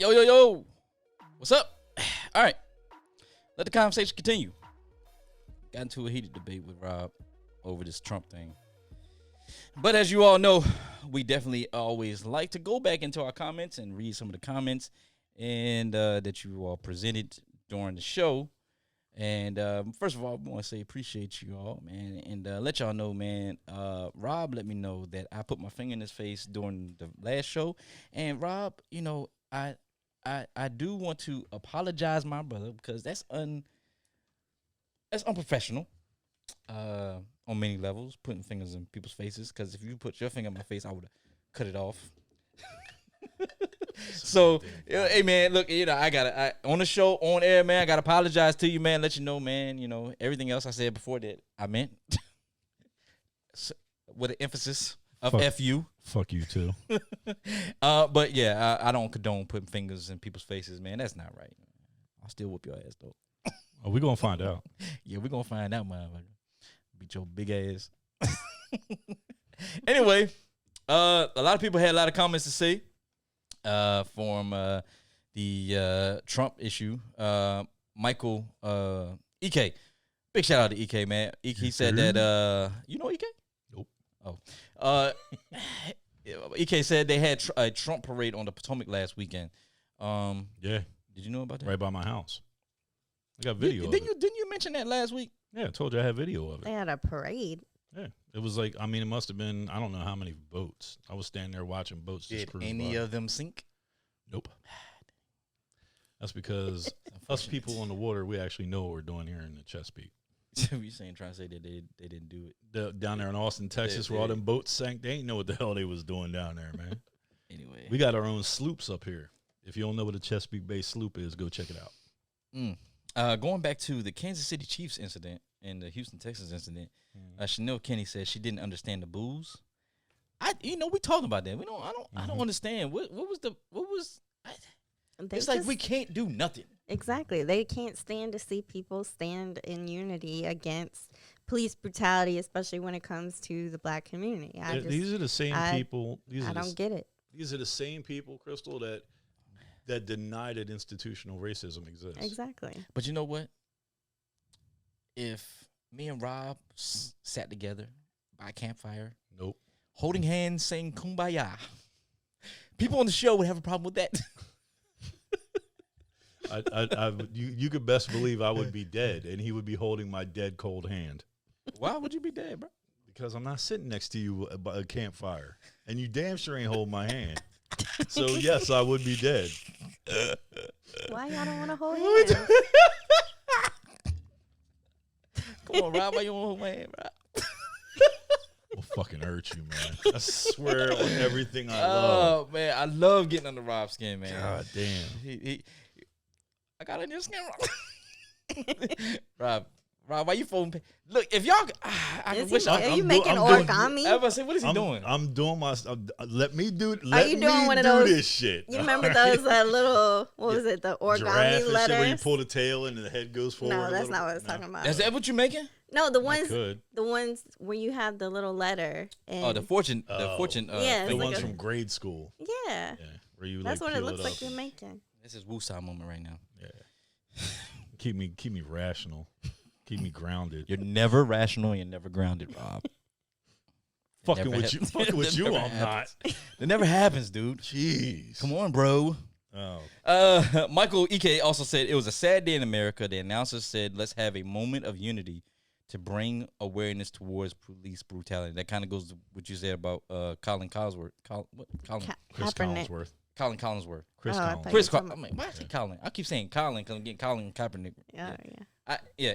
Yo. What's up? All right. Let the conversation continue. Got into a heated debate with Rob over this Trump thing. But as you all know, we definitely always like to go back into our comments and read some of the comments and that you all presented during the show. And first of all, I want to say appreciate you all, man, and let y'all know, man, Rob let me know that I put my finger in his face during the last show. And Rob, you know, I do want to apologize, my brother, because that's unprofessional on many levels, putting fingers in people's faces. Because if you put your finger in my face, I would have cut it off. So, hey, man, look, you know, I on the show, on air, man, I got to apologize to you, man, let you know, man, you know, everything else I said before that I meant with an emphasis of F-U. Fuck you, too. But, yeah, I don't condone putting fingers in people's faces, man. That's not right. I'll still whoop your ass, though. Oh, we're going to find out. Yeah, we're going to find out, motherfucker. Beat your big ass. Anyway, a lot of people had a lot of comments to say from the Trump issue. Michael EK. Big shout out to EK, man. He said that, you know EK? Nope. Oh. EK said they had a Trump parade on the Potomac last weekend. Yeah. Did you know about that? Right by my house. I got video of it. Didn't you mention that last week? Yeah, I told you I had video of it. They had a parade. Yeah. It was like, I mean, it must have been, I don't know how many boats. I was standing there watching boats just cruise any by. of them sink? Nope. That's because us people on the water, we actually know what we're doing here in the Chesapeake. You saying trying to say that they didn't do it? Down there in Austin, Texas, where all them boats sank, they ain't know what the hell they was doing down there, man. Anyway. We got our own sloops up here. If you don't know what a Chesapeake Bay sloop is, go check it out. Going back to the Kansas City Chiefs incident and the Houston, Texas incident, Chanel Kenny said she didn't understand the booze. We talking about that. I don't understand. It's like we can't do nothing. Exactly. They can't stand to see people stand in unity against police brutality, especially when it comes to the black community. These are the same people. I don't get it. These are the same people, Crystal, that deny that institutional racism exists. Exactly. But you know what? If me and Rob sat together by a campfire, nope, holding hands, saying "Kumbaya," people on the show would have a problem with that. You could best believe I would be dead, and he would be holding my dead cold hand. Why would you be dead, bro? Because I'm not sitting next to you by a campfire, and you damn sure ain't holding my hand. So yes, I would be dead. Why y'all don't want to hold hands? Come on, Rob. Why you want to hold my hand, Rob? I'll fucking hurt you, man. I swear on everything I love. Oh man, I love getting under Rob's skin, man. God damn. I got in your skin, Rob. Rob, why you folding? Look, if y'all, are you making origami? I was about to say, what is he doing? I'm doing my. Let me do. Are you doing one of those? This shit. You remember those little? What was it? The origami letters. Shit where you pull the tail and the head goes forward. No, that's not what I was talking about. Is that what you're making? No, the ones where you have the little letter. And the fortune. Yeah, the ones from grade school. Yeah. Where you that's like what it looks like you're making. This is Woosah moment right now. Yeah. keep me rational. Keep me grounded. You're never rational. You're never grounded, Rob. Fucking with you, I'm not. It never happens, dude. Jeez. Come on, bro. Oh. Michael EK also said it was a sad day in America. The announcer said, "Let's have a moment of unity to bring awareness towards police brutality." That kind of goes to what you said about Colin Collinsworth. Chris Collinsworth. Colin Collinsworth. Chris Collinsworth. Chris Collinsworth. I mean, why is he Colin? I keep saying Colin because I'm getting Colin Kaepernick. Yeah.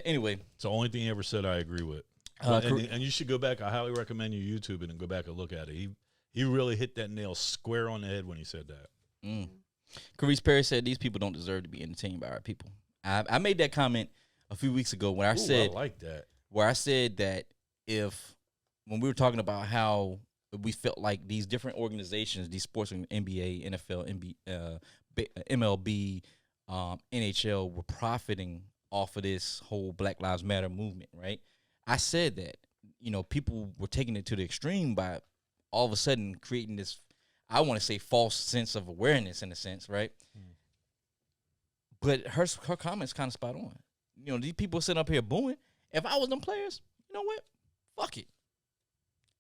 Anyway. It's the only thing he ever said I agree with. And you should go back. I highly recommend you YouTube it and go back and look at it. He really hit that nail square on the head when he said that. Carice Perry said these people don't deserve to be entertained by our people. I made that comment a few weeks ago when I said I like that. Where I said that when we were talking about how we felt like these different organizations, these sports, NBA, NFL, MLB, NHL, were profiting off of this whole Black Lives Matter movement, right? I said that, people were taking it to the extreme by all of a sudden creating this, I want to say, false sense of awareness in a sense, right? But her comments kind of spot on. You know, these people sitting up here booing. If I was them players, you know what? Fuck it.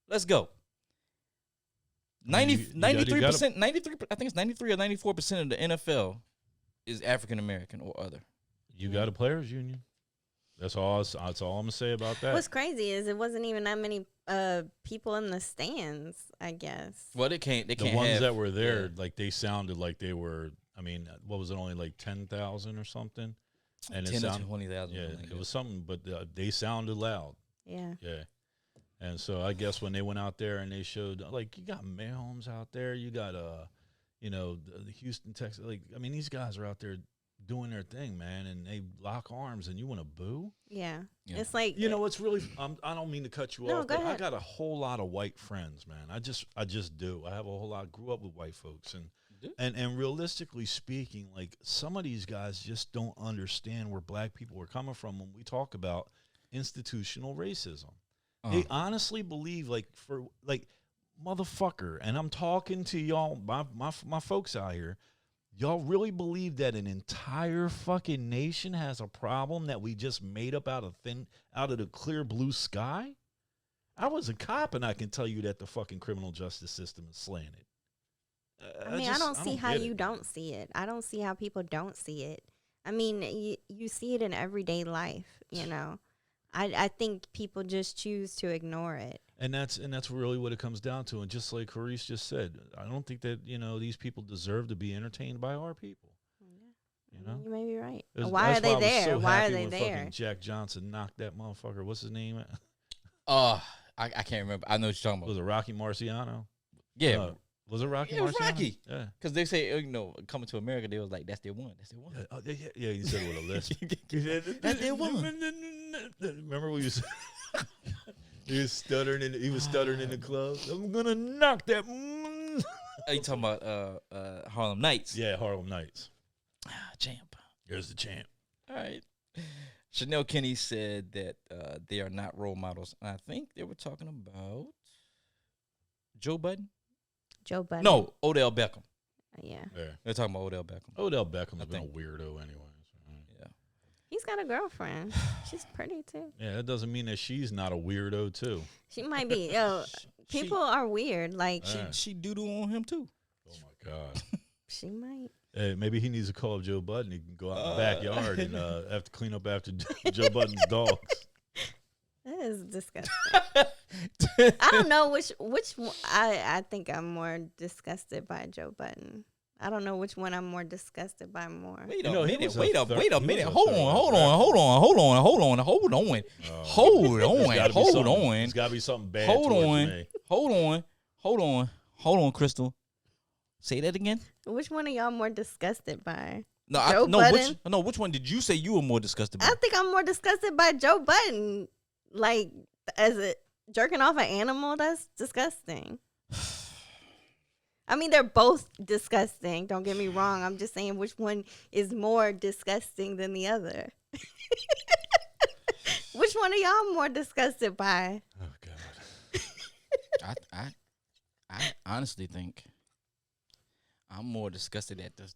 Let's go. 93%, 93. I think it's 93 or 94% of the NFL is African American or other. You got a players union. That's all I'm gonna say about that. What's crazy is it wasn't even that many people in the stands, I guess. Well, they can't. The ones that were there, like they sounded like they were. I mean, what was it? Only like 10,000 or something. And 10 to 20,000. Yeah, it was something, but they sounded loud. Yeah. Yeah. And so I guess when they went out there and they showed, like, you got Mahomes out there, you got the Houston Texans. Like, I mean, these guys are out there doing their thing, man, and they lock arms, and you want to boo? Yeah. It's like, you know, it's really. I don't mean to cut you off, go but ahead. I got a whole lot of white friends, man. I just do. I have a whole lot. Grew up with white folks, and realistically speaking, like, some of these guys just don't understand where black people are coming from when we talk about institutional racism. They honestly believe, motherfucker, and I'm talking to y'all, my folks out here, y'all really believe that an entire fucking nation has a problem that we just made up out of the clear blue sky? I was a cop, and I can tell you that the fucking criminal justice system is slanted. I don't see how you don't see it. I don't see how people don't see it. I mean, you see it in everyday life, you know. I think people just choose to ignore it. And that's really what it comes down to. And just like Carice just said, I don't think that, you know, these people deserve to be entertained by our people. Yeah. You know? You may be right. Why are they there? So why are happy they when there? fucking Jack Johnson knocked that motherfucker. What's his name? I can't remember. I know what you're talking about. Was it Rocky Marciano? Yeah. Was it Rocky? Yeah, it was Marciano? Rocky. Yeah. Because they say, you know, coming to America, they was like, that's their one. That's their one. Yeah, he said it with a lisp. That's their one. Remember when he was stuttering in the club? I'm gonna knock that. Are you talking about Harlem Nights? Yeah, Harlem Nights. Champ. There's the champ. All right. Chanel Kenny said that they are not role models. And I think they were talking about Joe Budden. Joe Budden. No, Odell Beckham. Yeah. They're talking about Odell Beckham. Odell Beckham's been a weirdo anyway. Yeah. He's got a girlfriend. She's pretty, too. Yeah, that doesn't mean that she's not a weirdo, too. She might be. People are weird. Like, she doodle on him, too. Oh, my God. she might. Hey, maybe he needs to call up Joe Budden. He can go out in the backyard and have to clean up after Joe Budden's dogs. That is disgusting. I don't know which one. I think I'm more disgusted by Joe Budden. I don't know which one I'm more disgusted by more. Wait a minute. Wait a minute. Hold on. It's got to be something bad. Hold on, Crystal. Say that again. Which one are y'all more disgusted by? No, Joe Budden? Which one did you say you were more disgusted by? I think I'm more disgusted by Joe Budden. Like, as a jerking off an animal, that's disgusting. I mean, they're both disgusting. Don't get me wrong. I'm just saying which one is more disgusting than the other. Which one are y'all more disgusted by? Oh, God. I honestly think I'm more disgusted at the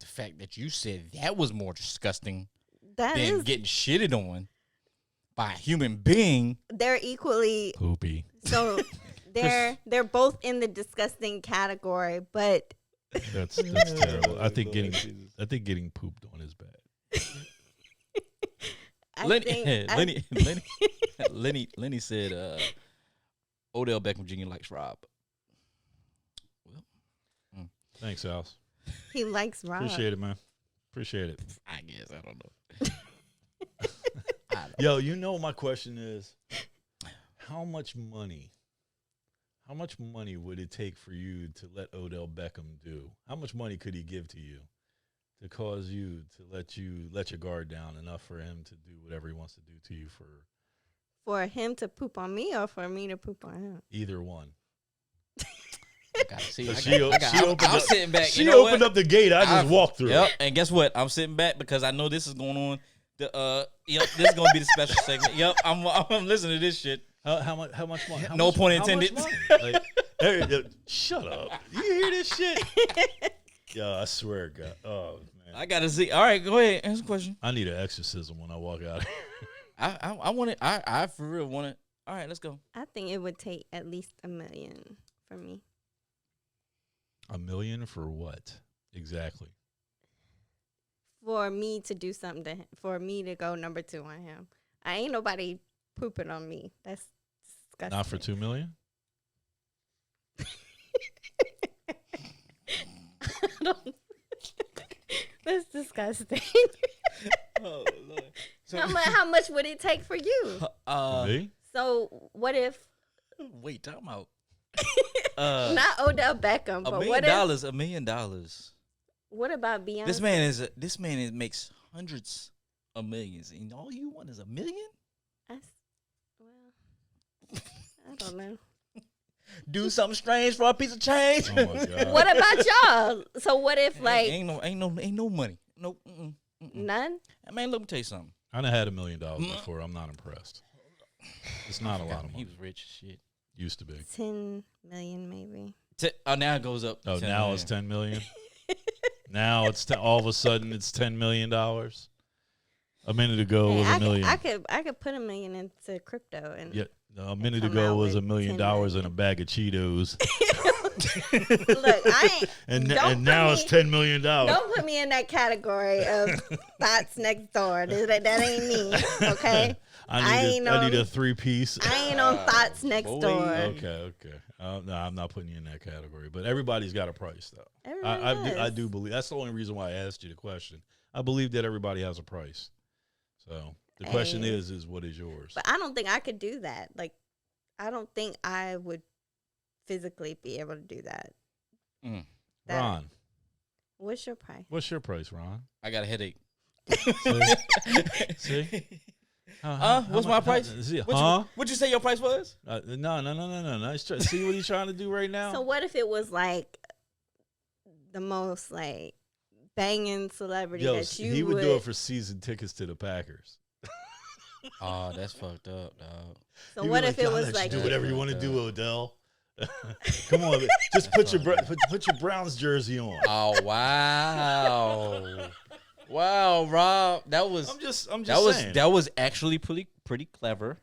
fact that you said that was more disgusting than getting shitted on by a human being. They're equally poopy. So they're both in the disgusting category, but that's terrible. I think getting pooped on is bad. Lenny said Odell Beckham Jr. likes Rob. Well, thanks, Alice. He likes Rob. Appreciate it, man. Appreciate it. I guess I don't know. Yo, you know my question is, how much money would it take for you to let Odell Beckham do? How much money could he give to you to cause you to let your guard down enough for him to do whatever he wants to do to you for him to poop on me or for me to poop on him? Either one. She opened up the gate. I just walked through. Yep. And guess what? I'm sitting back because I know this is going on. This is gonna be the special segment. Yep. I'm listening to this shit. How much money? No point intended. Shut up. You hear this shit? Yo, I swear, God. Oh man. I gotta see. All right, go ahead. Answer the question. I need an exorcism when I walk out. I want it. I for real want it. All right, let's go. I think it would take at least $1 million for me. $1 million for what exactly? For me to do something for me to go number 2 on him. I ain't nobody pooping on me. That's disgusting. Not for $2 million. That's disgusting. Oh Lord. So, how much would it take for you? For me? So what if wait, time out. not Odell Beckham, but what if $1 million. what about Beyonce? This man makes hundreds of millions, and all you want is $1 million. Well, I don't know. Do something strange for a piece of change. Oh my God. What about y'all? So what if like ain't no money. Nope. none? Man, let me tell you something. I done had $1 million before. I'm not impressed. It's not a lot of money. He was rich as shit. Used to be. 10 million maybe. Now it goes up. Oh, 10 now million. it's 10 million. Now it's all of a sudden it's $10 million. A minute ago Hey, was $1 million. I could put $1 million into crypto and Yeah, a minute come ago out was with $1 million in a bag of Cheetos, look, I ain't and Don't and now put it's me- $10 million. don't put me in that category of thoughts next door. That ain't me. Okay. I I need a 3-piece. I ain't on thoughts next boy. door. Okay. No, I'm not putting you in that category. But everybody's got a price, though. Everybody I does. do believe that's the only reason why I asked you the question. I believe that everybody has a price. So the question Hey. is what is yours? But I don't think I could do that. Like, I don't think I would physically be able to do that. That- Ron, What's your price? what's your price, Ron? I got a headache. See? What's my price? What'd you say your price was? No. See what he's trying to do right now? So what if it was like the most like banging celebrity Yo, that you he would do it for season tickets to the Packers. Oh, that's fucked up, dog. So He'd be what if it "Y'all was let you like do whatever you want to Yeah. do, Odell? Come on, just put your Browns jersey on. Oh wow, wow, Rob, that was I'm just saying. that was actually pretty clever.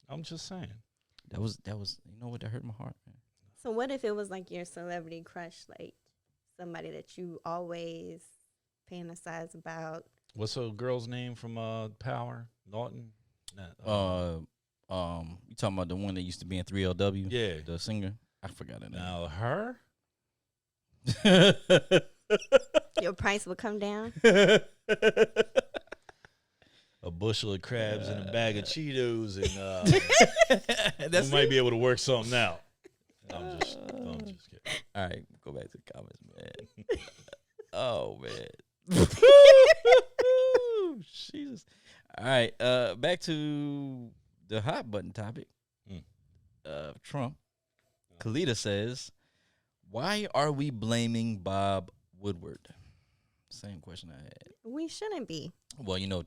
I'm just saying. That was you know what, that hurt my heart, man. So what if it was like your celebrity crush, like somebody that you always fantasize about? What's a girl's name from Power? Norton? Nah, You talking about the one that used to be in 3LW? yeah. The singer. I forgot her name. Now her? Your price would come down. A bushel of crabs and a bag of Cheetos, and we might be able to work something out. I'm just kidding. All right, go back to the comments, man. Oh man. Jesus. All right, back to the hot button topic. Trump. Kalita says, "Why are we blaming Bob Woodward?" Same question I had. We shouldn't be. Well, you know,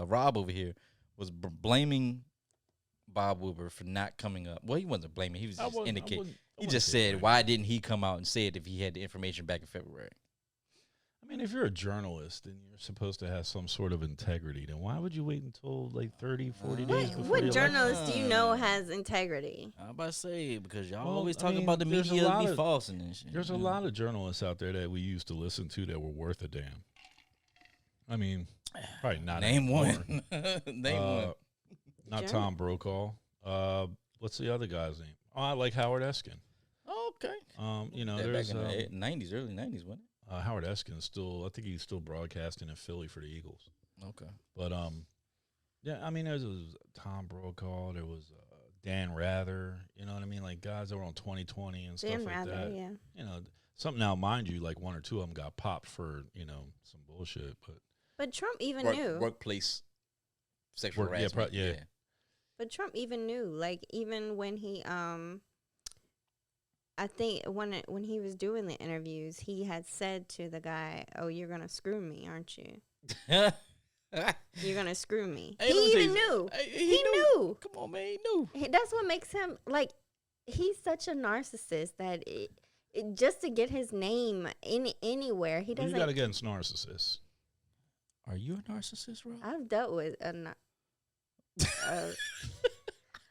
Rob over here was blaming Bob Woodward for not coming up. Well, he wasn't blaming. He was just indicating. He just said, "Why didn't he come out and say it if he had the information back in February?" I mean, if you're a journalist and you're supposed to have some sort of integrity, then why would you wait until like 30, 40 days before the What election? journalist do you know has integrity? I'm about to say, because y'all Well, always I talking mean, about the there's a media lot be of- false and this shit. There's a lot of journalists out there that we used to listen to that were worth a damn. I mean, probably not. Name anymore. one. Name one. Not Journal- Tom Brokaw. What's the other guy's name? Oh, I like Howard Eskin. Okay. You know, That there's back in the 90s, early 90s, wasn't Howard Eskin still. I think he's still broadcasting in Philly for the Eagles. it? Okay. But yeah, I mean, there was Tom Brokaw. There was Dan Rather. You know what I mean? Like guys that were on 2020 and stuff Dan like Rather, that. yeah. You know, something now, mind you, like one or two of them got popped for some bullshit. But Trump even knew. Workplace sexual harassment. yeah. But Trump even knew. Like even when he I think when he was doing the interviews, he had said to the guy, "Oh, you're gonna screw me, aren't you? You're gonna screw me." Hey, let me he tell even you knew. something. He knew. Come on, man. He knew. That's what makes him like. He's such a narcissist that just to get his name anywhere. He Well, doesn't. you got against narcissists. Are you a narcissist, Rob? I've dealt with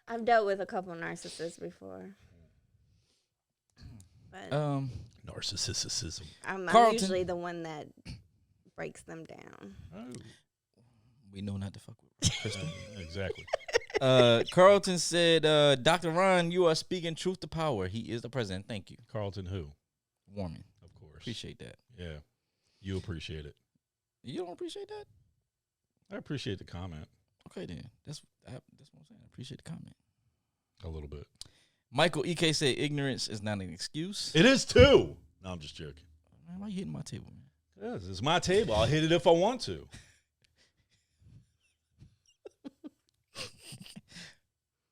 I've dealt with a couple narcissists before. But Narcissism. I'm Carlton. usually the one that breaks them down. Oh. We know not to fuck with Crystal. Exactly. Carlton said, Dr. Ron, you are speaking truth to power. He is the president. Thank you. Carlton who? Warming. Of course. Appreciate that. Yeah. You appreciate it. You don't appreciate that? I appreciate the comment. Okay, then. That's what I'm saying. I appreciate the comment. A little bit. Michael EK said, ignorance is not an excuse. It is too. No, I'm just joking. Man, why you hitting my table, man? Yes, it's my table. I'll hit it if I want to.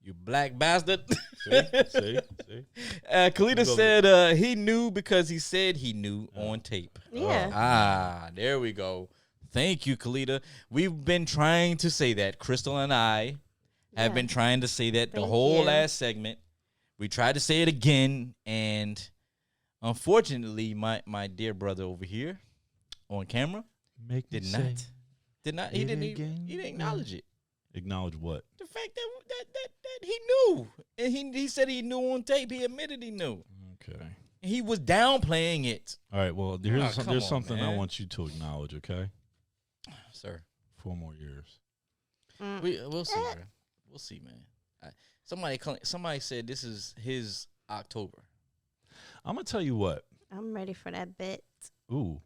You black bastard. See? Kalita said he knew because he said he knew on tape. Yeah. Ah, there we go. Thank you, Kalita. We've been trying to say that. Crystal and I have been trying to say that the Thank whole you. last segment. We tried to say it again, and unfortunately, my dear brother over here on camera Make me did say not. He it didn't again. he didn't acknowledge it. Acknowledge what? The fact that he knew. And he said he knew on tape. He admitted he knew. Okay. He was downplaying it. All right. Well, come there's on, something I man. want you to acknowledge. Okay. Sir. 4 more years. We'll see, bro. We'll see, man. Somebody said this is his October. I'm gonna tell you what. I'm ready for that bit. Ooh.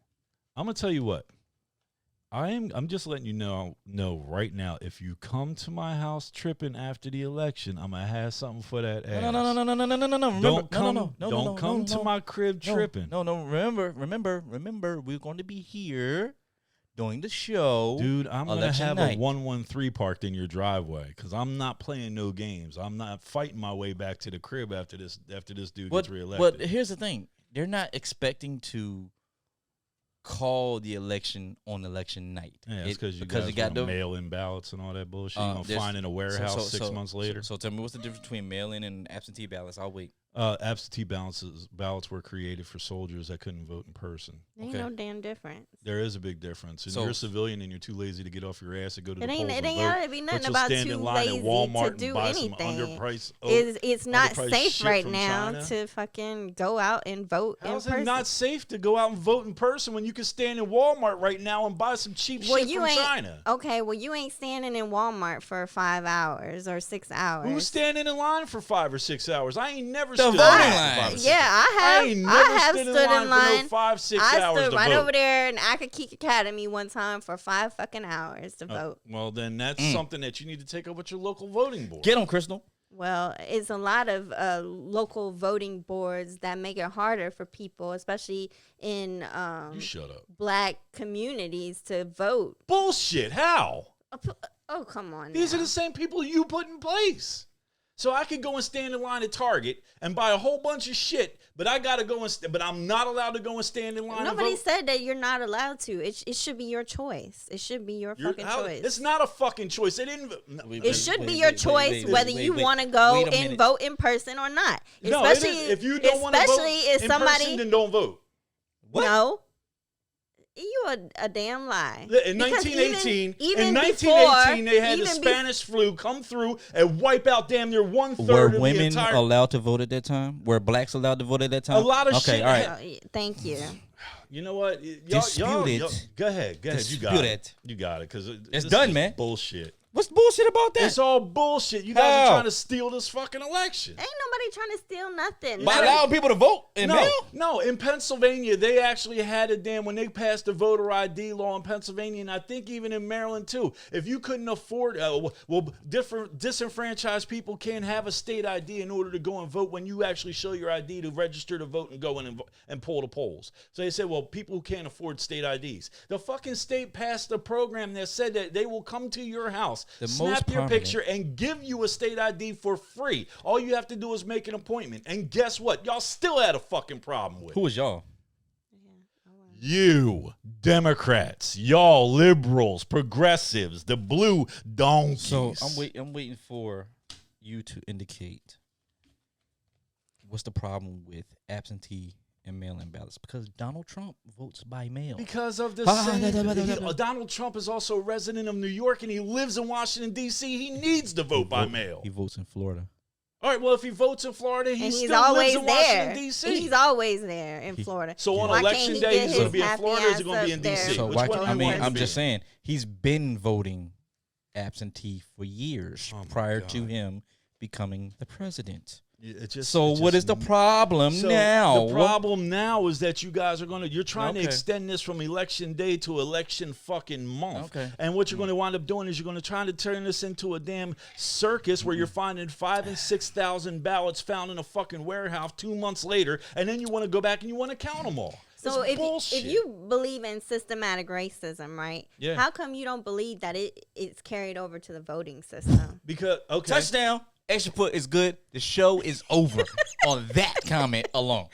I'm gonna tell you what. I'm just letting you know right now. If you come to my house tripping after the election, I'm gonna have something for that ass. No. Remember, Don't come to my crib tripping. No. Remember, we're going to be here doing the show. Dude, I'm going to election have night. a 113 parked in your driveway because I'm not playing no games. I'm not fighting my way back to the crib after this dude gets reelected. But here's the thing. They're not expecting to call the election on election night. Yeah, it's because you got the mail-in ballots and all that bullshit. You're going to find in a warehouse 6 months later. So tell me, what's the difference between mail-in and absentee ballots? I'll wait. Absentee ballots were created for soldiers that couldn't vote in person. Ain't no damn difference. There is a big difference. And So- you're a civilian and you're too lazy to get off your ass and go to the polls It and ain't vote. gotta be But nothing you'll about stand too in line lazy at Walmart to and do buy anything. some underpriced It's not underpriced safe shit right from now China. to fucking go out and vote How in is person. it not safe to go out and vote in person when you can stand in Walmart right now and buy some cheap shit you from ain't China? Okay, well you ain't standing in Walmart for 5 hours or 6 hours. Who's standing in line for 5 or 6 hours? I ain't never The stood in voting line for line. 5 or 6 Yeah, I ain't never I have stood stood in line in for line. no 5-6 I hours stood to right vote. over there in Akakeek Academy one time for 5 fucking hours to vote. Well, then that's something that you need to take up with your local voting board. Get on, Crystal. Well, it's a lot of local voting boards that make it harder for people, especially in You shut up. black communities, to vote. Bullshit. How? Oh, come on. These now. are the same people you put in place. So I could go and stand in line at Target and buy a whole bunch of shit, but I gotta go but I'm not allowed to go and stand in line. Nobody and vote. said that you're not allowed to. It should be your choice. It should be your fucking choice. It's not a fucking choice. They didn't. It should be your choice whether you want to go and vote in person or not. No, Especially if you don't want to vote if in somebody person, then don't vote. What? No. You a damn lie. In Because 1918, even in before- 1918, they had the even Spanish flu come through and wipe out damn near 1/3 Were of the women entire. allowed to vote at that time? Were blacks allowed to vote at that time? A lot of okay, shit all right. Thank you. You know what? Dispute it. Go ahead. You got Dispute it. it. You got it. Because It's done, man. Bullshit. What's bullshit about that? It's all bullshit. You guys How? are trying to steal this fucking election. Ain't nobody trying to steal nothing. By allowing people to vote in mail? No. In Pennsylvania, they actually had a when they passed the voter ID law in Pennsylvania, and I think even in Maryland too. If you couldn't afford, different disenfranchised people can't have a state ID in order to go and vote when you actually show your ID to register to vote and go in and pull the polls. So they said, well, people who can't afford state IDs. The fucking state passed a program that said that they will come to your house, The most snap your prominent- picture, and give you a state ID for free. All you have to do is make an appointment. And guess what? Y'all still had a fucking problem with it. Who was y'all? You, Democrats, y'all liberals, progressives, the blue donkeys. So I'm waiting for you to indicate what's the problem with absentee and mail-in ballots? Because Donald Trump votes by mail. Because of the Ah, Donald Trump is also a resident of New York, and he lives in Washington, D.C. He needs to vote by mail. He votes in Florida. All right, well, if he votes in Florida, he And he's still always lives in there. Washington, D.C. He's always there in Florida. So on Why can't election he day, get he's going to his be in happy Florida, or is he ass going to be up in there? D.C.? So Which why? one do I you mean, want him I'm to just be? saying he's been voting absentee for years Oh my prior to God. him becoming the president. It just, So what is the problem now? The problem now is that you guys are you're trying to Okay. extend this from election day to election fucking month. Okay. And what you're going to wind up doing is you're going to try to turn this into a damn circus where you're finding 5,000 and 6,000 ballots found in a fucking warehouse 2 months later, and then you want to go back and you want to count them all. So It's if bullshit. you believe in systematic racism, right? Yeah. How come you don't believe that it's carried over to the voting system? Because okay, Touchdown. Extra put is good. The show is over on that comment alone.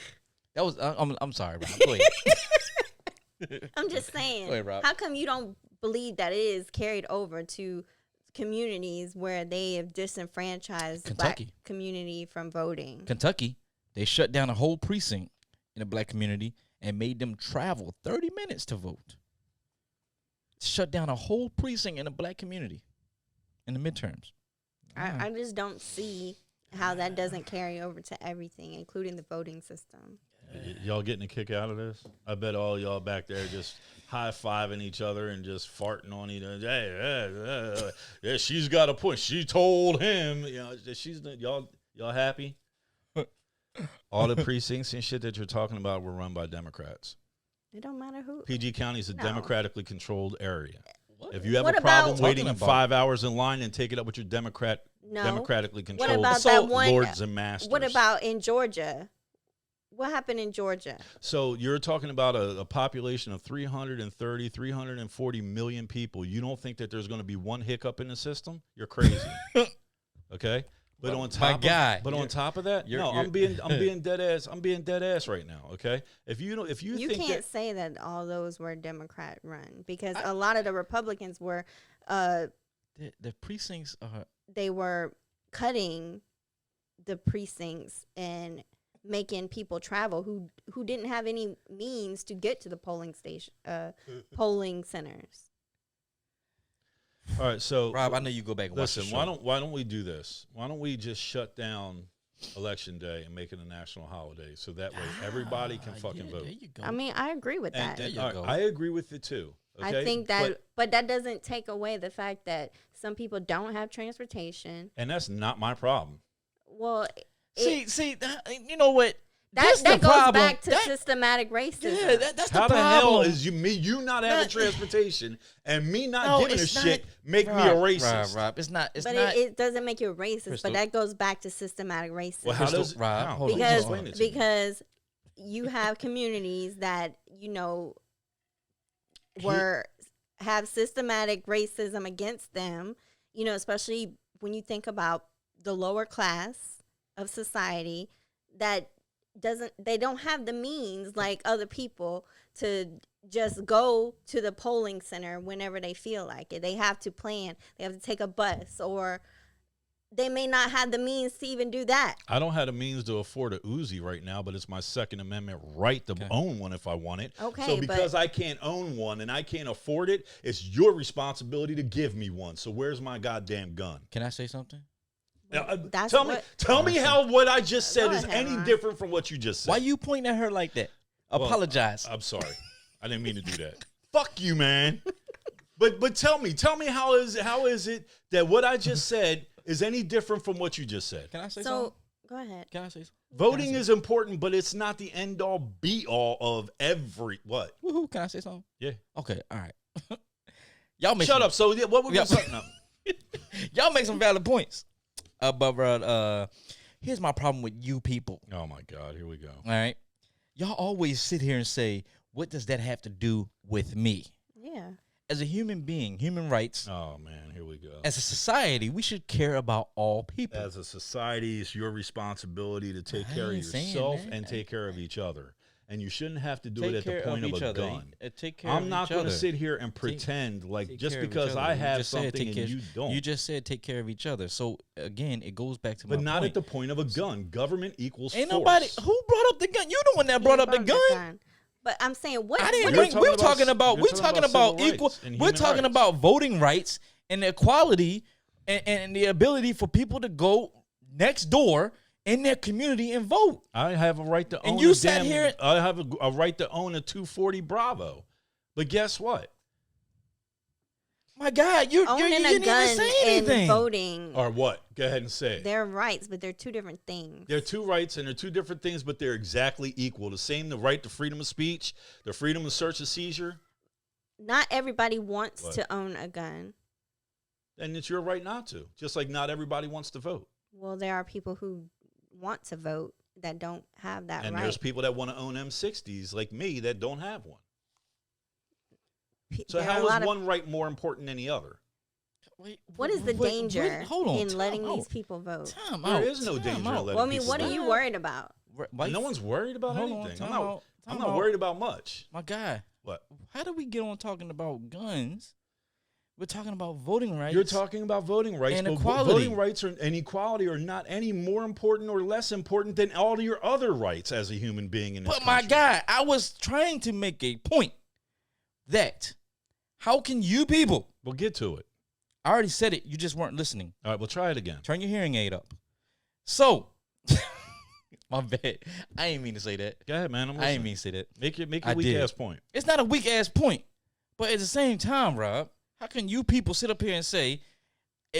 That was. I'm sorry, Rob. Go ahead. I'm just saying. Go ahead, Rob. How come you don't believe that it is carried over to communities where they have disenfranchised the black Kentucky. community from voting? Kentucky, they shut down a whole precinct in the black community and made them travel 30 minutes to vote. Shut down a whole precinct in the black community in the midterms. I just don't see how that doesn't carry over to everything, including the voting system. y'all getting a kick out of this? I bet all y'all back there just high-fiving each other and just farting on each other. Yeah, she's got a point. She told him. You know, y'all happy? All the precincts and shit that you're talking about were run by Democrats. It don't matter who. PG County is a No. democratically controlled area. What? If you have What a problem about- waiting Talking about- 5 hours in line, then take it up with your No. democratically What controlled about So, that one? lords and masters. What about in Georgia? What happened in Georgia? So you're talking about a population of 330, 340 million people. You don't think that there's going to be one hiccup in the system? You're crazy. Okay? But on top on top of that, I'm being dead ass. I'm being dead ass right now, okay? If you You think can't that say that all those were Democrat run because a lot of the Republicans were The precincts are. they were cutting the precincts and making people travel who didn't have any means to get to the polling station polling centers. all right, so Rob, I know you go back and watch the listen, show. why don't we do this? Why don't we just shut down election day and make it a national holiday so that way everybody can fucking vote? There you go. I mean, I agree with that. there you All right, go. I agree with it too. Okay? I think that, but that doesn't take away the fact that some people don't have transportation. and that's not my problem. Well, see, you know what? that That's the goes problem. back to That- systematic racism. Yeah, that's How the the problem. hell is you not having That- transportation and me not No, giving a it's not- shit make me a Rob, racist? Rob, it's not. It's but not. it doesn't make you a racist. Crystal. But that goes back to systematic racism. Well, how Crystal, does Rob, how? hold on, because Explain it to me. because you have communities that have systematic racism against them, especially when you think about the lower class of society that they don't have the means like other people to just go to the polling center whenever they feel like it. They have to plan, they have to take a bus, or they may not have the means to even do that. I don't have the means to afford a Uzi right now, but it's my Second Amendment right to own one if I want it. Okay, So because but- I can't own one and I can't afford it, it's your responsibility to give me one. So where's my goddamn gun? Can I say something? That's tell what- me how what I just said Go is ahead, any Ron. different from what you just said. Why you pointing at her like that? Well, Apologize. I'm sorry. I didn't mean to do that. Fuck you, man. But tell me how is it that what I just said is any different from what you just said? Can I say So something? go ahead. Can I say something? Voting is important, but it's not the end all be all of what? Woohoo! Can I say something? Yeah. Okay. All right. Y'all make Shut some, up. So yeah, what were we Yeah. talking about? Y'all make some valid points. But here's my problem with you people. Oh my God, here we go. All right. Y'all always sit here and say, "What does that have to do with me?" Yeah. As a human being, human rights. Oh man, here we go. As a society, we should care about all people. As a society, it's your responsibility to take care of ain't saying yourself that. and take care of each other. and you shouldn't have to do Take it at care the point of each a other. gun. Take care I'm of not each going to other. sit here and pretend like Take just care of each because other. I You have just said something take and care- you don't. You just said take care of each other. So again, it goes back to but my not point. at the point of a gun. Government equals Ain't force. nobody who brought up the gun. You the one that brought up the gun. But I'm saying what? I didn't what bring. is- We're talking about civil equal. rights and We're human talking rights. about voting rights and equality and the ability for people to go next door in their community and vote. I have a right to own. And you a sat damn, here- I have a right to own a 240 Bravo. But guess what? My God, you owning didn't a even gun say and anything. voting, Or what? Go ahead and say it. they're rights, but they're two different things. They're two rights and they're two different things, but they're exactly equal. The same, the right to freedom of speech, the freedom of search and seizure. Not everybody wants What? to own a gun. And it's your right not to. Just like not everybody wants to vote. Well, there are people who want to vote that don't have that And right. there's people that want to own M60s like me that don't have one. So There are a how lot is of- one right more important than the other? Wait, What is the wait, danger hold on, in time letting out. these people vote? Time There out, is no time danger in out. letting Well, I mean, people what are vote. you worried about? No one's worried about Hold on, anything. time I'm out, not time out. worried about much. My guy, What? how do we get on talking about guns? We're talking about voting rights. You're talking about voting rights, and but equality. voting rights and equality are not any more important or less important than all of your other rights as a human being in this But my country. guy, I was trying to make a point that how can you people? Well, get to it. I already said it. You just weren't listening. All right, we'll try it again. Turn your hearing aid up. So, my bad. I ain't mean to say that. Go ahead, man. I'm I ain't listening. mean to say that. Make your I weak did. ass point. It's not a weak ass point, but at the same time, Rob, how can you people sit up here and say,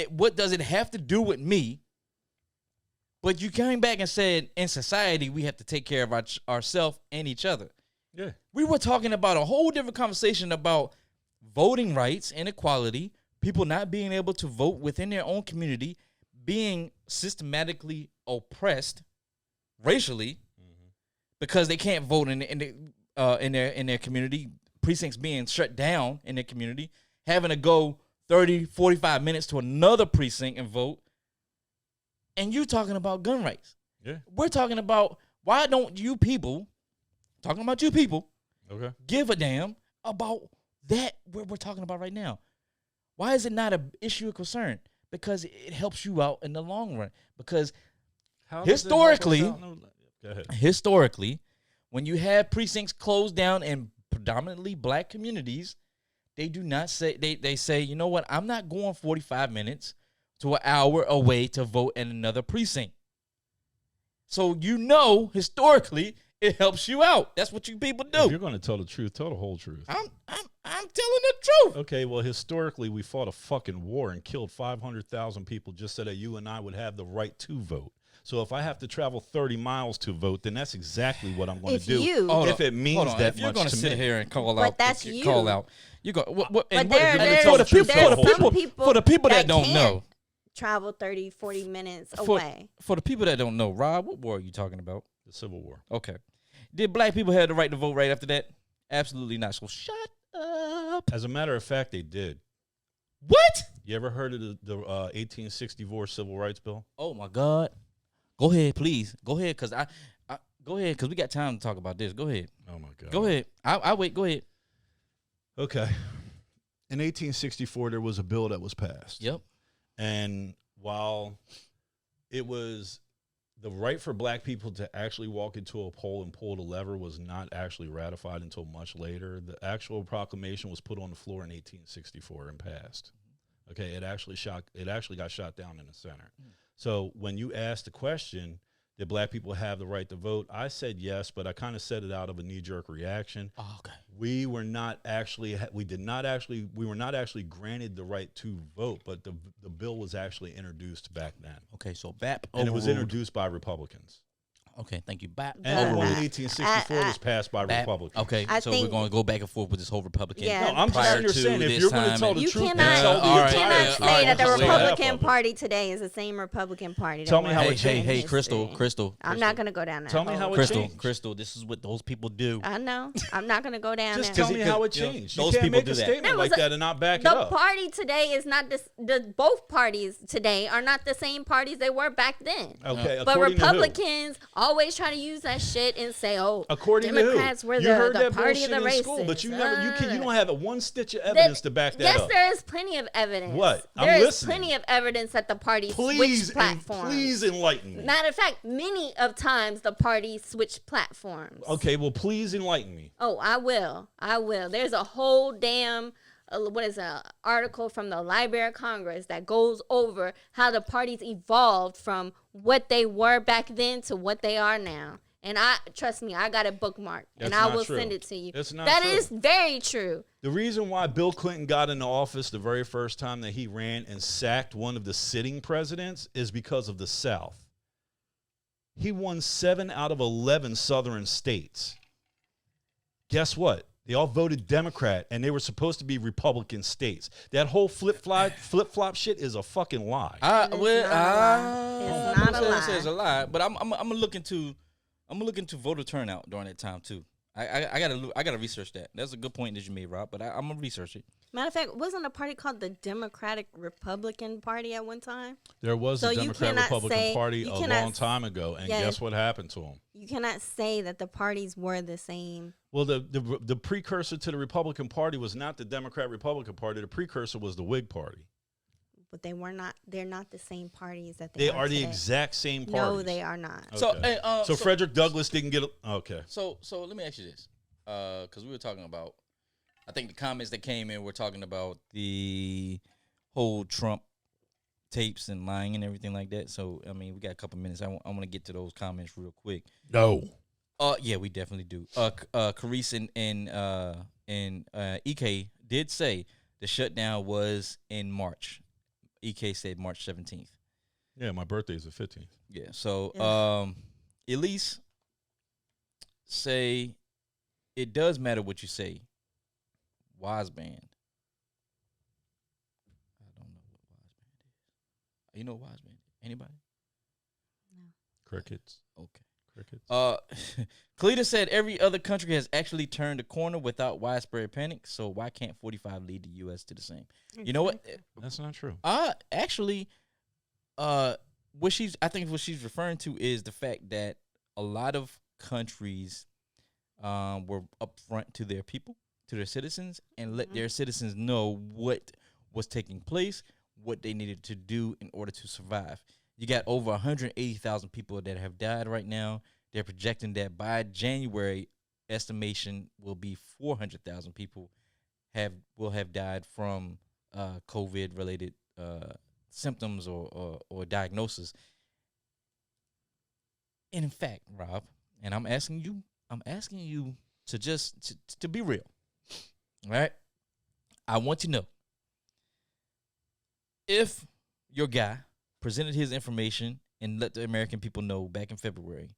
what does it have to do with me? But you came back and said, in society, we have to take care of ourselves and each other. Yeah. We were talking about a whole different conversation about voting rights and equality, people not being able to vote within their own community, being systematically oppressed racially because they can't vote in their community, precincts being shut down in their community, having to go 30, 45 minutes to another precinct and vote. And you talking about gun rights. Yeah. We're talking about why don't you people, talking about you people, Okay. give a damn about that what we're talking about right now. Why is it not an issue of concern? Because it helps you out in the long run. Because How does it help us historically, out? No, go ahead. historically, when you have precincts closed down in predominantly black communities, they do not say they say, you know what, I'm not going 45 minutes to an hour away to vote in another precinct. So historically, it helps you out. That's what you people If do. you're going to tell the truth, tell the whole truth. I'm telling the truth. Okay, well, historically, we fought a fucking war and killed 500,000 people just so that you and I would have the right to vote. So if I have to travel 30 miles to vote, then that's exactly what I'm going If to do. you- Hold if on, it means hold on. that If you're much gonna to sit me. here and call But out, that's you you. call out. You go. But and there- for the people, there's for the some people, people for the people that that don't can't. know, Travel 30, 40 minutes for, away. for the people that don't know, Rob, what war are you talking about? The Civil War. Okay, did black people have the right to vote right after that? Absolutely not. So shut up. As a matter of fact, they did. What? You ever heard of the 1864 Civil Rights Bill? Oh my God. Go ahead, please. Go ahead, cause I go ahead, cause we got time to talk about this. Go ahead. Oh, my God. Go ahead. I wait. Go ahead. Okay. In 1864, there was a bill that was passed. Yep. And while it was the right for black people to actually walk into a poll and pull the lever was not actually ratified until much later, the actual proclamation was put on the floor in 1864 and passed. Okay, it actually got shot down in the Senate. So when you asked the question, did black people have the right to vote? I said yes, but I kind of said it out of a knee-jerk reaction. Oh, okay. We were not actually granted the right to vote, but the bill was actually introduced back then. Okay. So BAP And it was overruled. introduced by Republicans. Okay. Thank you. BAP And the one in overruled. 1864 was passed by BAP. Republicans. Okay. I So we're think- going to go back and forth with this whole Republican. Yeah. No, I'm just prior understanding to if this you're going to time tell and- the You truth, cannot, then tell the all right, you entire cannot yeah, truth. say all right, that the I'll say that. Republican Party today is the same Republican Party. that Tell me was how Hey, it in changed. hey, history. Crystal. I'm not going to go down that Tell me hole. how it Crystal, changed. Crystal, this is what those people do. I know. I'm not going to go down Just there. tell me how it changed. You those can't people make do a that. statement There was like a- that and not back it The up. party today is not both parties today are not the same parties they were back then. Okay, But according to who? Republicans always try to use that shit and say, "Oh, according Democrats to who? were you heard the that party of the bullshit in racists." school, but you don't have one stitch of evidence to back that yes, up. there is plenty of evidence. What? There I'm is listening. plenty of evidence that the party switched platforms. Please enlighten me. Matter of fact, many of times the party switched platforms. Okay, well, please enlighten me. Oh, I will. There's a whole damn article from the Library of Congress that goes over how the parties evolved from what they were back then to what they are now. And trust me, I got it bookmarked, and I will send it to you. That's not That true. is very true. The reason why Bill Clinton got into office the very first time that he ran and sacked one of the sitting presidents is because of the South. He won 7 out of 11 southern states. Guess what? They all voted Democrat, and they were supposed to be Republican states. That whole flip-flop shit is a fucking lie. It's not a lie. It's a lie, but I'm gonna look into voter turnout during that time too. I gotta research that. That's a good point that you made, Rob. But I'm gonna research it. Matter of fact, wasn't a party called the Democratic Republican Party at one time? There was a Democrat Republican Party a long time ago, and guess what happened to them? You cannot say that the parties were the same. Well, the precursor to the Republican Party was not the Democrat Republican Party. The precursor was the Whig Party. But they were not. They're not the same parties that they are the today. exact same parties. No, they are not. Okay. So Frederick Douglass didn't get. Okay. So let me ask you this, because we were talking about. I think the comments that came in were talking about the whole Trump tapes and lying and everything like that. So I mean, we got a couple minutes. I want to get to those comments real quick. No. Yeah, we definitely do. Carice and EK did say the shutdown was in March. EK said March 17th. Yeah, my birthday is the 15th. Yeah, so Elise say it does matter what you say. Wise band. I don't know what wise band is. You know what wise band is? Anybody? No. Crickets. Okay. Crickets. Cleta said every other country has actually turned a corner without widespread panic. So why can't 45 lead the U.S. to the same? Exactly. You know what? That's not true. Actually, I think what she's referring to is the fact that a lot of countries were upfront to their people, to their citizens, and let their citizens know what was taking place, what they needed to do in order to survive. You got over 180,000 people that have died right now. They're projecting that by January, estimation will be 400,000 people will have died from COVID-related symptoms or diagnosis. And in fact, Rob, and I'm asking you to just to be real, right? I want to know if your guy presented his information and let the American people know back in February,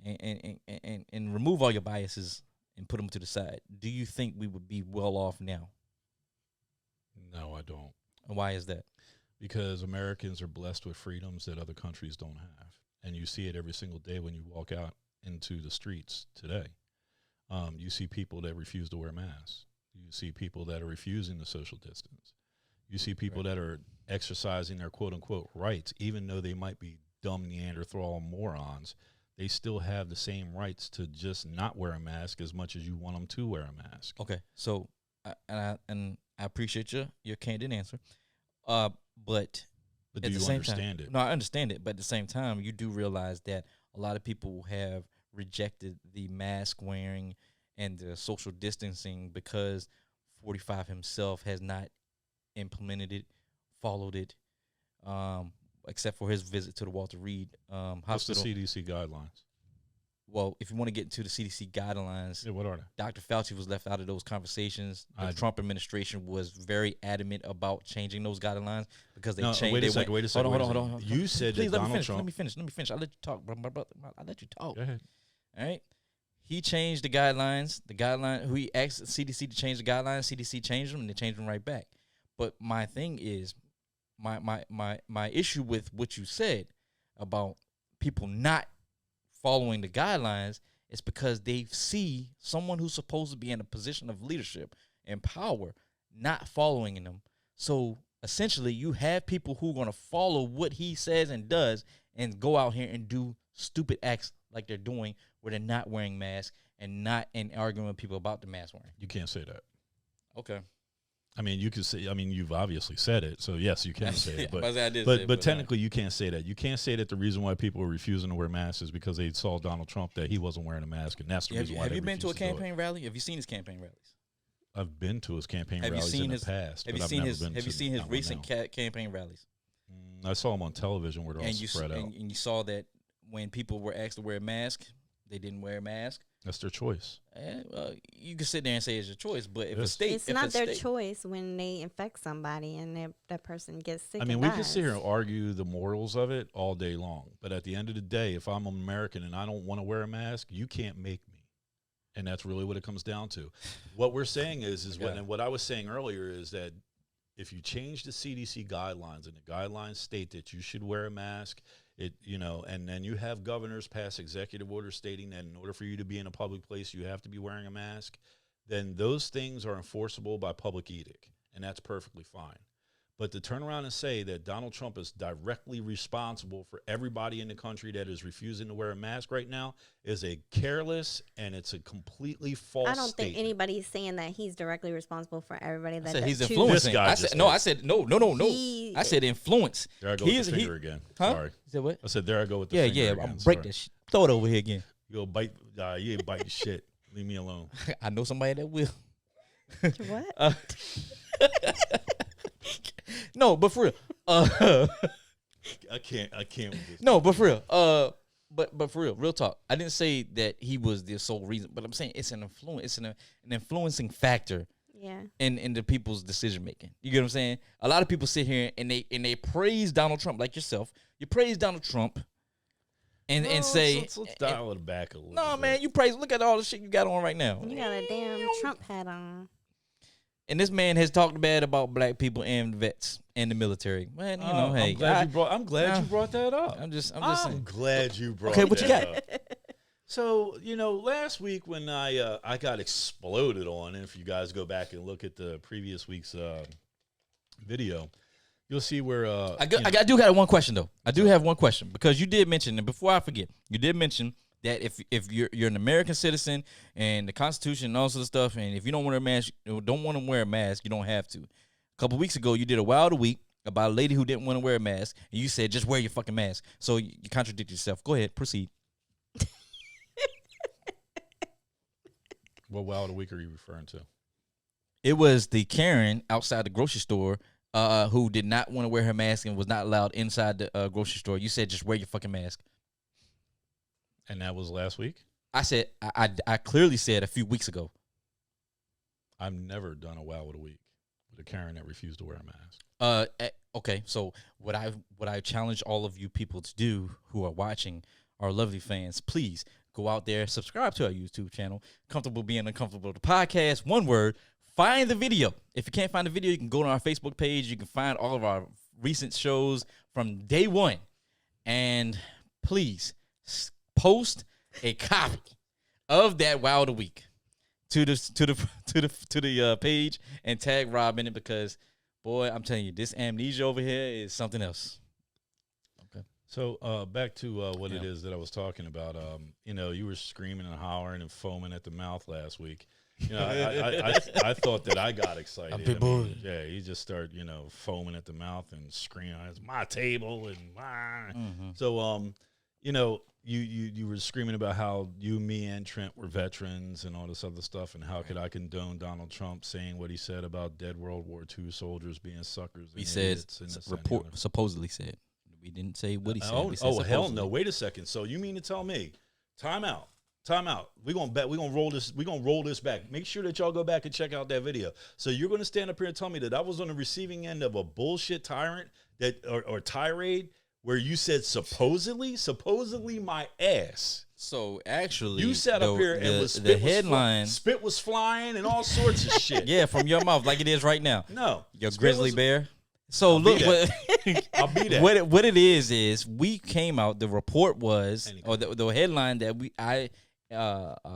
and remove all your biases and put them to the side, do you think we would be well off now? No, I don't. And why is that? Because Americans are blessed with freedoms that other countries don't have. And you see it every single day when you walk out into the streets today. You see people that refuse to wear masks. You see people that are refusing the social distance. You see people that are exercising their quote-unquote rights, even though they might be dumb Neanderthal morons. They still have the same rights to just not wear a mask as much as you want them to wear a mask. Okay, so I appreciate your candid answer, but do you understand it? No, I understand it, but at the same time, you do realize that a lot of people have rejected the mask wearing and the social distancing because 45 himself has not implemented it, followed it, except for his visit to the Walter Reed Hospital. What's the CDC guidelines? Well, if you want to get into the CDC guidelines, what are they? Dr. Fauci was left out of those conversations. The Trump administration was very adamant about changing those guidelines because they changed. Wait a second. Hold on. You said that Donald Trump. Let me finish. I'll let you talk, bro. I'll let you talk. Go ahead. All right. He changed the guidelines. He asked CDC to change the guidelines. CDC changed them, and they changed them right back. But my thing is, my issue with what you said about people not following the guidelines is because they see someone who's supposed to be in a position of leadership and power not following them. So essentially, you have people who are going to follow what he says and does and go out here and do stupid acts like they're doing, where they're not wearing masks and not arguing with people about the mask wearing. You can't say that. Okay. I mean, you could say. I mean, you've obviously said it, so yes, you can say it. But technically, you can't say that. You can't say that the reason why people are refusing to wear masks is because they saw Donald Trump that he wasn't wearing a mask, and that's the reason why. Have you been to a campaign rally? Have you seen his campaign rallies? I've been to his campaign rallies in the past. Have you seen his recent campaign rallies? I saw him on television where they're all spread out. And you saw that when people were asked to wear a mask, they didn't wear a mask. That's their choice. Well, you can sit there and say it's your choice, but if it's not their choice when they infect somebody and that person gets sick. I mean, we can sit here and argue the morals of it all day long, but at the end of the day, if I'm an American and I don't want to wear a mask, you can't make me. And that's really what it comes down to. What we're saying is what I was saying earlier is that if you change the CDC guidelines and the guidelines state that you should wear a mask, and then you have governors pass executive orders stating that in order for you to be in a public place, you have to be wearing a mask, then those things are enforceable by public edict, and that's perfectly fine. But to turn around and say that Donald Trump is directly responsible for everybody in the country that is refusing to wear a mask right now is a careless and it's a completely false I don't statement. think anybody's saying that he's directly responsible for everybody that I said he's chooses. influencing. I said no. I said influence. There I go with the finger again. Huh? Sorry. You said what? I said there I go with the finger again. I'm break that shit. Throw it over here again. You go bite. You ain't biting shit. Leave me alone. I know somebody that will. What? No, but for real. I can't with this. No, but for real. But for real, real talk. I didn't say that he was the sole reason, but I'm saying it's an influence. It's an influencing factor. Yeah. In the people's decision making. You get what I'm saying? A lot of people sit here and they praise Donald Trump, like yourself. You praise Donald Trump and say let's dial it back a little. No, bit. man, you praise. Look at all the shit you got on right now. You got a damn Trump hat on. And this man has talked bad about black people and vets and the military. Man, you know, hey, I'm glad you brought that up. I'm just saying. I'm glad you brought. Okay, what you got? Up. So last week when I got exploded on, and if you guys go back and look at the previous week's video, you'll see where I do have one question though. I do have one question because you did mention, and before I forget, you did mention that if you're an American citizen and the Constitution and all sorts of stuff, and if you don't want to wear a mask, you don't have to. A couple weeks ago, you did a Wild Week about a lady who didn't want to wear a mask, and you said just wear your fucking mask. So you contradict yourself. Go ahead, proceed. What Wild Week are you referring to? It was the Karen outside the grocery store who did not want to wear her mask and was not allowed inside the grocery store. You said just wear your fucking mask. And that was last week? I said, I clearly said a few weeks ago. I've never done a Wild Week with a Karen that refused to wear a mask. Okay, so what I challenge all of you people to do who are watching, our lovely fans, please go out there, subscribe to our YouTube channel, Comfortable Being Uncomfortable, the podcast, one word, find the video. If you can't find the video, you can go to our Facebook page. You can find all of our recent shows from day one. And please post a copy of that Wilder Week to the page and tag Rob in it because, boy, I'm telling you, this amnesia over here is something else. Okay. So back to what it is that I was talking about. You were screaming and hollering and foaming at the mouth last week. I thought that I got excited. He just started, foaming at the mouth and screaming, "It's my table!" and So, you were screaming about how you, me, and Trent were veterans and all this other stuff, and how could I condone Donald Trump saying what he said about dead World War II soldiers being suckers? He said, supposedly said. We didn't say what he said. Hell no! Wait a second. So you mean to tell me? Time out. We're gonna roll this back. Make sure that y'all go back and check out that video. So you're gonna stand up here and tell me that I was on the receiving end of a bullshit tirade or tirade where you said supposedly my ass. So actually, you sat up here and spit was flying and all sorts of shit. Yeah, from your mouth, like it is right now. No, your grizzly bear. So look, I'll be that. What it is we came out. The report was, or the headline that I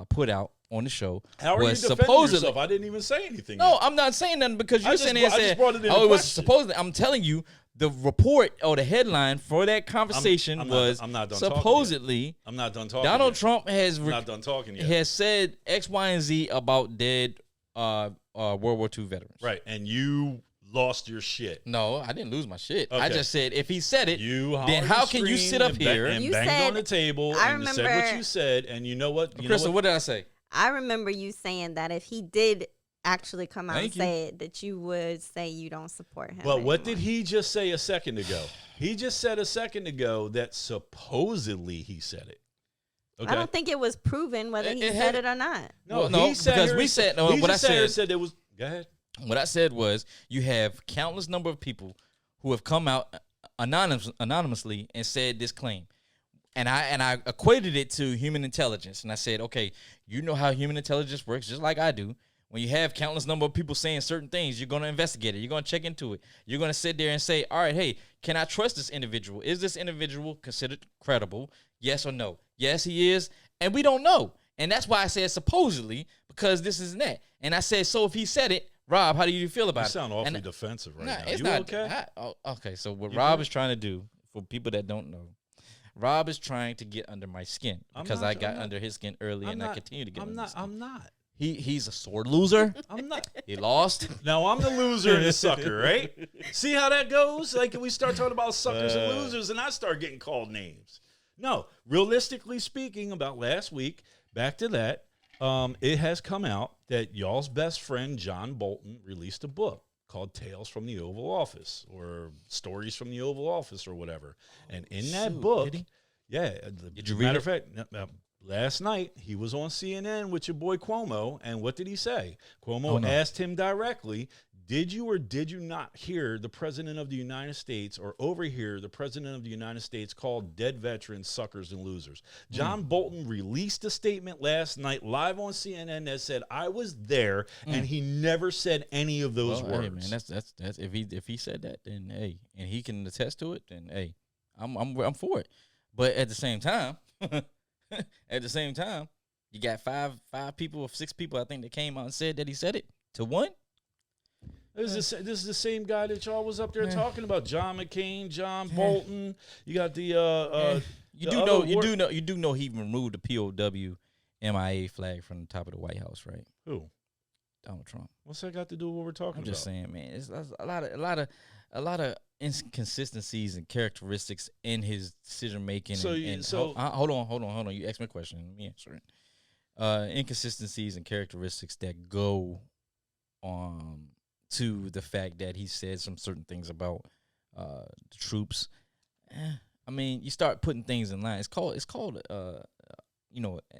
put out on the show. How are was you defending yourself? I didn't even say anything. No, yet. I'm not saying nothing because you're saying it was supposedly. I'm telling you the report or the headline for that conversation was I'm not done supposedly I'm not done talking. Donald yet. Trump I'm not done talking yet. has said X, Y, and Z about dead World War II veterans. Right, and you lost your shit. No, I didn't lose my shit. I Okay. just said if he said it, Then how can you sit up here and You banged said- on the table I and you said remember- what you said, and you know what? Crystal, what did I say? I remember you saying that if he did actually come out Thank and you. say it, that you would say you don't support him. But what did anymore. he just say a second ago? He just said a second ago that supposedly he said it. Okay. I don't think it was proven whether he said it or not. No, Well, no, he sat because here we and said- no, he what just I sat here and said- said it was. Go ahead. What I said was you have countless number of people who have come out anonymously and said this claim. And I equated it to human intelligence. And I said, okay, you know how human intelligence works, just like I do. When you have countless number of people saying certain things, you're going to investigate it. You're going to check into it. You're going to sit there and say, all right, hey, can I trust this individual? Is this individual considered credible? Yes or no? Yes, he is. And we don't know. And that's why I said supposedly, because this is that. And I said, so if he said it, Rob, how do you feel about You it? sound awfully And- defensive right Nah, now. it's You not okay? okay, so what You Rob good? is trying to do, for people that don't know, Rob is trying to get under my skin because I got under his skin early, and I continue to get under his skin. I'm not. He's a sore loser. I'm not. He lost. Now I'm the loser and the sucker, right? See how that goes? Like we start talking about suckers and losers, and I start getting called names. No, realistically speaking, about last week, back to that, it has come out that y'all's best friend John Bolton released a book called Tales from the Oval Office or Stories from the Oval Office or whatever. And in that Shoot, book, did he? yeah, Did you read matter it? of fact, last night he was on CNN with your boy Cuomo, and what did he say? Cuomo asked him directly, did you or did you not hear the President of the United States or overhear the President of the United States call dead veterans suckers and losers? John Bolton released a statement last night live on CNN that said, I was there, and he never said any of those Well, words. hey, man, that's if he said that, then hey, and he can attest to it, then hey, I'm for it. But at the same time, you got five people or 6 people, I think, that came out and said that he said it to one. This is the same guy that y'all was up there talking about, John McCain, John Bolton. You got the You do know he removed the POW MIA flag from the top of the White House, right? who? Donald Trump. What's that got to do with what we're talking I'm about? just saying, man. It's a lot of inconsistencies and characteristics in his decision making. Hold on. You asked me a question. Let me answer it. Inconsistencies and characteristics that go to the fact that he said some certain things about the troops. I mean, you start putting things in line. It's called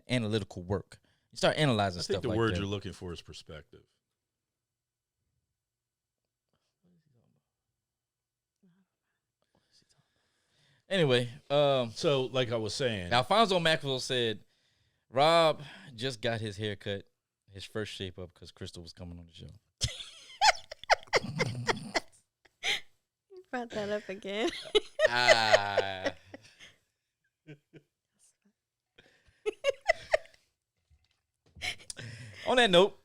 analytical work. You start analyzing I stuff think the like word that. you're looking for is perspective. Anyway, So, like I was saying, Alfonso Maxwell said Rob just got his haircut, his first shape up because Crystal was coming on the show. You brought that up again. On that note,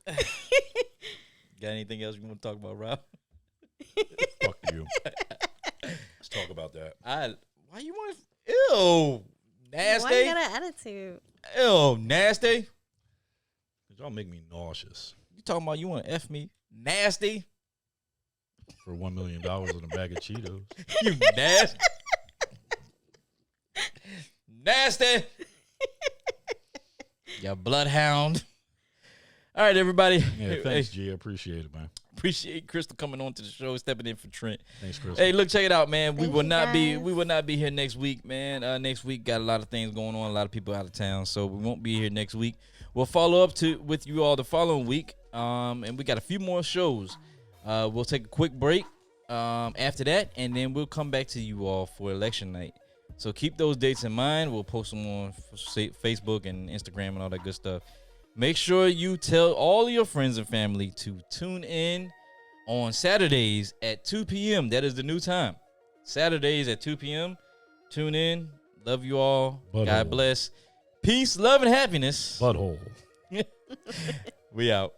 got anything else you want to talk about, Rob? fuck you. Let's talk about that. Why you want? Ew, nasty. Why you got an attitude? Ew, nasty. 'Cause y'all make me nauseous You talking about you want to f me? Nasty. for $1 million in a bag of Cheetos. You nasty. Nasty. You bloodhound. All right, everybody. Yeah, thanks, G. I appreciate it, man. Appreciate Crystal coming on to the show, stepping in for Trent. Thanks, Chris. Hey, look, check it out, man. We Thank will you, not be guys. here next week, man. Next week got a lot of things going on, a lot of people out of town, so we won't be here next week. We'll follow up with you all the following week, and we got a few more shows. We'll take a quick break after that, and then we'll come back to you all for election night. So keep those dates in mind. We'll post them on Facebook and Instagram and all that good stuff. Make sure you tell all your friends and family to tune in on Saturdays at 2 p.m. That is the new time. Saturdays at 2 p.m. Tune in. Love you all. Butthole. God bless. Peace, love, and happiness. Butthole. We out.